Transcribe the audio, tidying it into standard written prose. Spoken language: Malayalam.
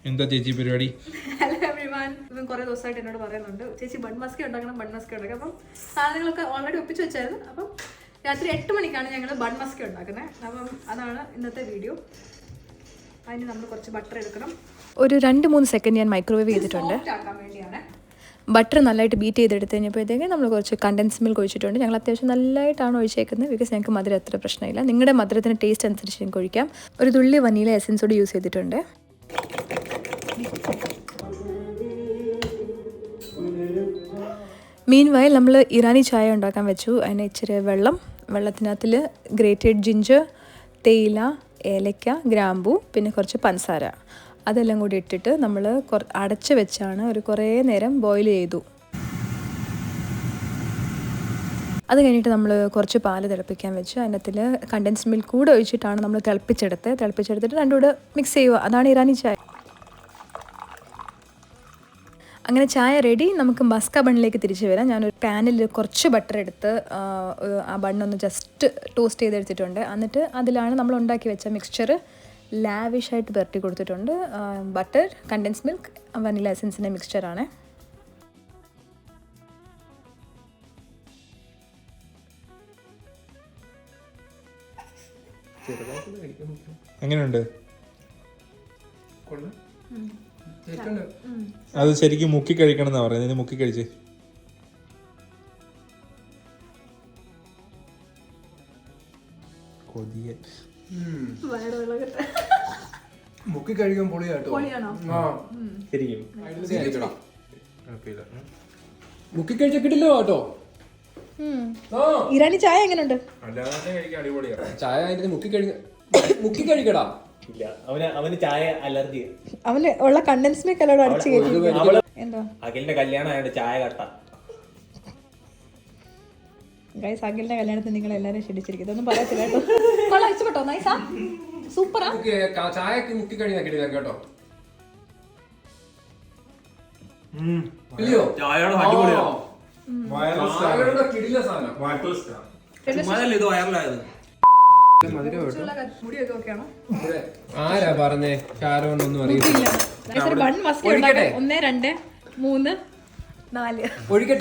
എന്താ ചേച്ചി പരിപാടി? Hello everyone. ഇവൻ കുറേ ദിവസമായിട്ട് എന്നോട് പറയുന്നുണ്ട് ചേച്ചി ബൺ മസ്കി ഉണ്ടാക്കണം. അപ്പം സാധനങ്ങളൊക്കെ ഓൾറെഡി ഒപ്പിച്ച് വെച്ചായിരുന്നു. അപ്പം രാത്രി 8 മണിക്കാണ് ഞങ്ങൾ ബൺ മസ്കി ഉണ്ടാക്കുന്നത്. അപ്പം അതാണ് ഇന്നത്തെ വീഡിയോ. അതിന് നമ്മൾ കുറച്ച് ബട്ടർ എടുക്കണം. ഒരു 2-3 സെക്കൻഡ് ഞാൻ മൈക്രോവേവ് ചെയ്തിട്ടുണ്ട്. ആക്കാൻ വേണ്ടിയാണ്. ബട്ടർ നല്ലതായിട്ട് ബീറ്റ് ചെയ്തെടുത്ത് കഴിഞ്ഞപ്പോഴത്തേക്ക് നമ്മൾ കുറച്ച് കണ്ടൻസ് മിൽക്ക് ഒഴിച്ചിട്ടുണ്ട്. ഞങ്ങൾ അത്യാവശ്യം നല്ലതായിട്ടാണ് ഒഴിച്ചേക്കുന്നത്. ബിക്കോസ് ഞങ്ങൾക്ക് മധുരം അത്ര പ്രശ്നമില്ല. നിങ്ങളുടെ മധുരത്തിന് ടേസ്റ്റ് അനുസരിച്ച് ഞങ്ങൾക്ക് ഒഴിക്കാം. ഒരു തുള്ളി വനീല എസൻസ് കൂടി യൂസ് ചെയ്തിട്ടുണ്ട്. മീൻ വയൽ നമ്മൾ ഇറാനി ചായ ഉണ്ടാക്കാൻ വെച്ചു. അതിന് ഇച്ചിരി വെള്ളത്തിനകത്തിൽ ഗ്രേറ്റഡ് ജിഞ്ചർ, തേയില, ഏലക്ക, ഗ്രാമ്പൂ, പിന്നെ കുറച്ച് പഞ്ചസാര അതെല്ലാം കൂടി ഇട്ടിട്ട് നമ്മൾ അടച്ച് വെച്ചാണ് ഒരു കുറേ നേരം ബോയിൽ ചെയ്തു. അത് കഴിഞ്ഞിട്ട് നമ്മൾ കുറച്ച് പാല് തിളപ്പിക്കാൻ വെച്ചു. അതിനകത്തിൽ കണ്ടൻസ് മിൽക്ക് കൂടെ ഒഴിച്ചിട്ടാണ് നമ്മൾ തിളപ്പിച്ചെടുത്തിട്ട് രണ്ടും കൂടെ മിക്സ് ചെയ്യുക. അതാണ് ഇറാനി ചായ. അങ്ങനെ ചായ റെഡി. നമുക്ക് മസ്ക ബണ്ണിലേക്ക് തിരിച്ചു വരാം. ഞാനൊരു പാനിൽ കുറച്ച് ബട്ടർ എടുത്ത് ആ ബണ്ണൊന്ന് ജസ്റ്റ് ടോസ്റ്റ് ചെയ്തെടുത്തിട്ടുണ്ട്. എന്നിട്ട് അതിലാണ് നമ്മൾ ഉണ്ടാക്കി വെച്ച മിക്സ്ചർ ലാവിഷായിട്ട് പുരട്ടി കൊടുത്തിട്ടുണ്ട്. ബട്ടർ, കണ്ടൻസ് മിൽക്ക്, വനില എസൻസിൻ്റെ മിക്സ്ചറാണ്. എങ്ങനെയുണ്ട്? അത് ശരിക്കും മുക്കി കഴിക്കണം എന്നാ പറയുന്നത്. മുക്കി കഴിച്ചേ. കൊതിയ മുക്കി കഴിക്കാൻ പൊളിയാട്ടോ. ശരിക്കും മുക്കി കഴിച്ച കിട്ടില്ലോ കേട്ടോ. ഇറാനി ചായ എങ്ങനെയുണ്ട്? ചായ മുക്കി കഴിക്കടാ. അവന് ചായ അലർജി. അവന് ഉള്ള കണ്ടൻസ് മിൽക്ക് എല്ലാം അടിച്ചു കയറ്റി. എന്തോ അഖിലിന്റെ കല്യാണം ആയതുകൊണ്ട് ചായ കട്ട. ഗൈസ്, അഖിലിന്റെ കല്യാണത്തിന് നിങ്ങൾ എല്ലാവരും ക്ഷണിച്ചിരിക്കും. ഇതൊന്നും പറയത്തില്ല കേട്ടോ. ഇഷ്ടപ്പെട്ടോ? നൈസാ, സൂപ്പറാ. ചായക്ക് മുക്കി കഴിക്കാൻ കിട്ടില്ല കേട്ടോ. ഇല്ലയോ? ചായയുടെ അടിപൊളിയാ. കിടില സാധനം. ഇത് വൈറലായത്. ആരാ പറഞ്ഞേ? ഷാരോന്നൊന്നും അറിയില്ല. 1 2 3 4 ഒഴിക്കട്ടെ.